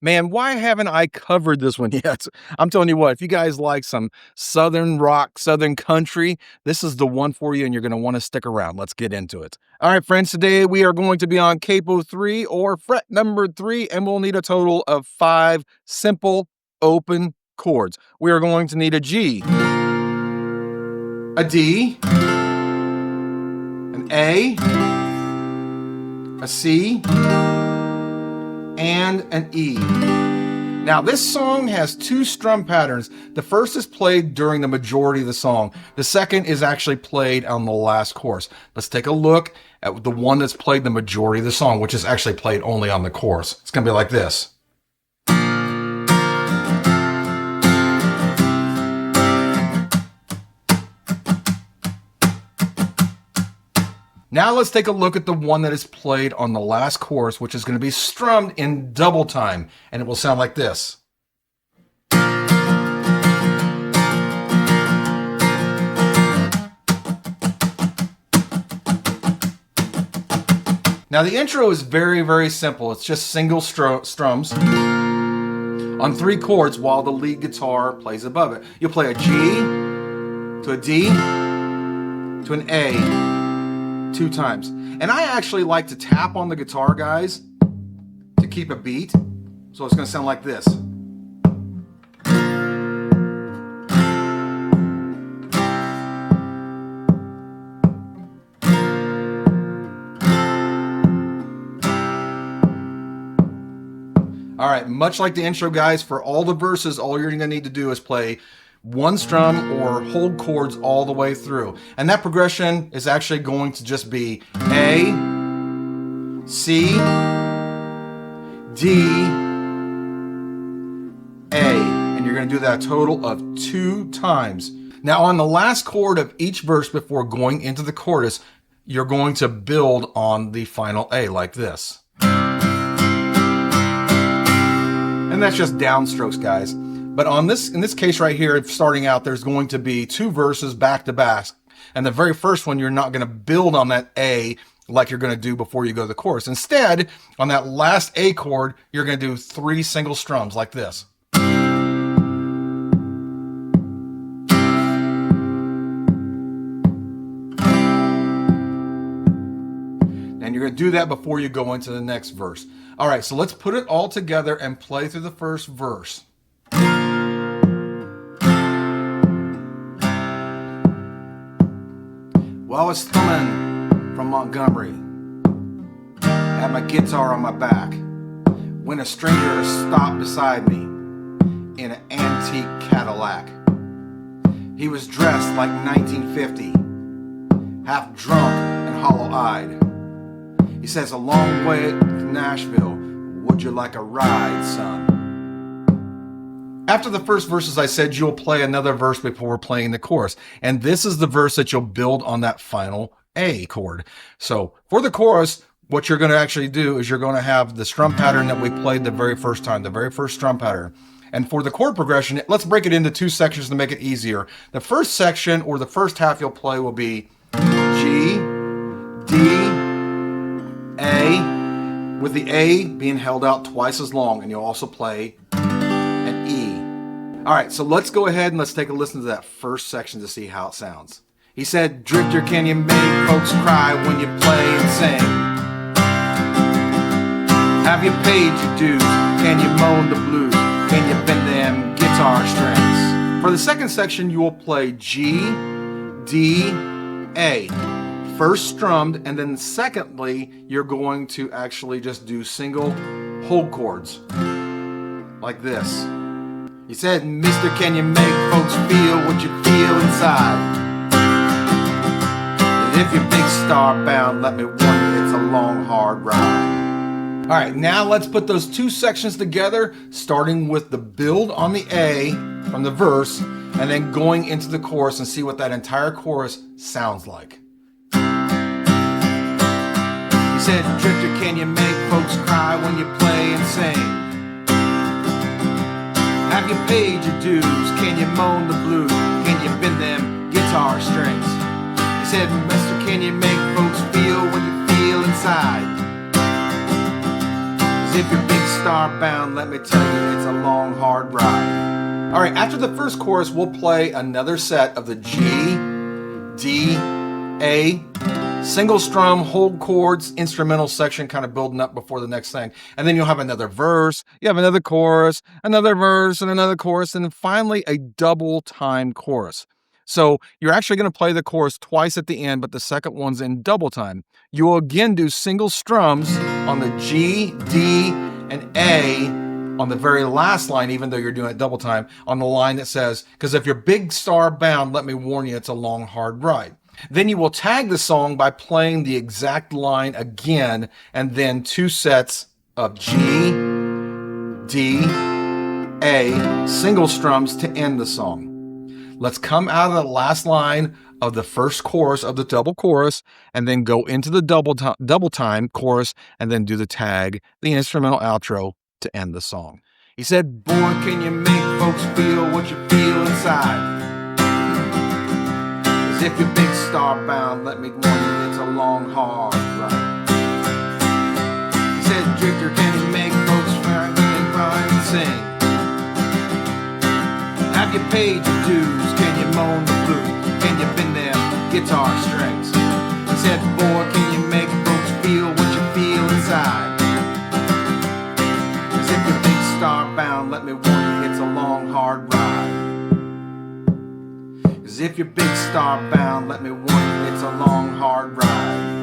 Man, why haven't I covered this one yet? I'm telling you what, if you guys like some Southern rock, Southern country, this is the one for you and you're going to want to stick around. Let's get into it. All right, friends, today we are going to be on Capo 3 or fret number 3, and we'll need a total of 5 simple open chords. We are going to need a G, a D, an A, a C, and an E. Now this song has 2 strum patterns. The first is played during the majority of the song. The second is actually played on the last chorus. Let's take a look at the one that's played the majority of the song, which is actually played only on the chorus. It's going to be like this. Now let's take a look at the one that is played on the last chorus, which is going to be strummed in double time, and it will sound like this. Now the intro is very, very simple. It's just single strums on 3 chords while the lead guitar plays above it. You'll play a G to a D to an A 2 times. And I actually like to tap on the guitar, guys, to keep a beat. So it's going to sound like this. All right, much like the intro, guys, for all the verses, all you're going to need to do is play 1 strum or hold chords all the way through. And that progression is actually going to just be A, C, D, A. And you're going to do that a total of 2 times. Now on the last chord of each verse before going into the chorus, you're going to build on the final A like this. And that's just downstrokes, guys. But in this case right here, starting out, there's going to be 2 verses back to back. And the very first one, you're not going to build on that A like you're going to do before you go to the chorus. Instead, on that last A chord, you're going to do 3 single strums like this. And you're going to do that before you go into the next verse. All right, so let's put it all together and play through the first verse. Well, I was thumbing from Montgomery, had my guitar on my back, when a stranger stopped beside me in an antique Cadillac. He was dressed like 1950, half drunk and hollow-eyed. He says, "A long way to Nashville, would you like a ride, son?" After the first verses, I said you'll play another verse before playing the chorus. And this is the verse that you'll build on that final A chord. So for the chorus, what you're going to actually do is you're going to have the strum pattern that we played the very first time, the very first strum pattern. And for the chord progression, let's break it into 2 sections to make it easier. The first section, or the first half you'll play, will be G, D, A, with the A being held out twice as long, and you'll also play an E. All right, so let's go ahead and let's take a listen to that first section to see how it sounds. He said, "Drifter, can you make folks cry when you play and sing? Have you paid your dues? Can you moan the blues? Can you bend them guitar strings?" For the second section, you will play G, D, A. First strummed, and then secondly, you're going to actually just do single hold chords like this. He said, "Mister, can you make folks feel what you feel inside? And if you're big star bound, let me warn you, it's a long, hard ride." All right, now let's put those 2 sections together, starting with the build on the A from the verse, and then going into the chorus and see what that entire chorus sounds like. He said, "Drifter, can you make folks cry when you play and sing? Have you paid your dues? Can you moan the blues? Can you bend them guitar strings?" He said, "Mister, can you make folks feel when you feel inside? 'Cause if you're big star bound, let me tell you, it's a long, hard ride. All right, after the first chorus, we'll play another set of the G, D, A, single strum, hold chords, instrumental section kind of building up before the next thing. And then you'll have another verse, you have another chorus, another verse, and another chorus, and then finally a double time chorus. So you're actually going to play the chorus twice at the end, but the second one's in double time. You will again do single strums on the G, D, and A on the very last line, even though you're doing it double time, on the line that says, "Because if you're big star bound, let me warn you, it's a long, hard ride." Then you will tag the song by playing the exact line again, and then two sets of G, D, A, single strums to end the song. Let's come out of the last line of the first chorus of the double chorus, and then go into the double time chorus, and then do the tag, the instrumental outro to end the song. He said, "Boy, can you make folks feel what you feel inside? 'Cause if you're big star bound, let me warn you, it's a long, hard ride." He said, "Drifter, can you make folks cry and sing? Have you paid your dues? Can you moan the blues? Can you bend them guitar strings?" He said, "Boy, can you make folks feel what you feel inside? 'Cause if you're big star bound, let me warn you, it's a long, hard ride. 'Cause if you're big star bound, let me warn you, it's a long, hard ride."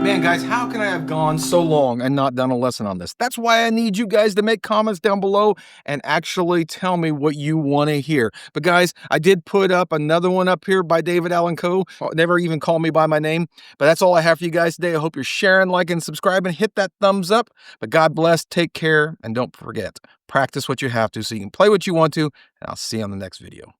Man, guys, how can I have gone so long and not done a lesson on this? That's why I need you guys to make comments down below and actually tell me what you want to hear. But guys, I did put up another one up here by David Allan Coe. Never even call me by my name. But that's all I have for you guys today. I hope you're sharing, liking, subscribing. Hit that thumbs up. But God bless, take care, and don't forget, practice what you have to so you can play what you want to. And I'll see you on the next video.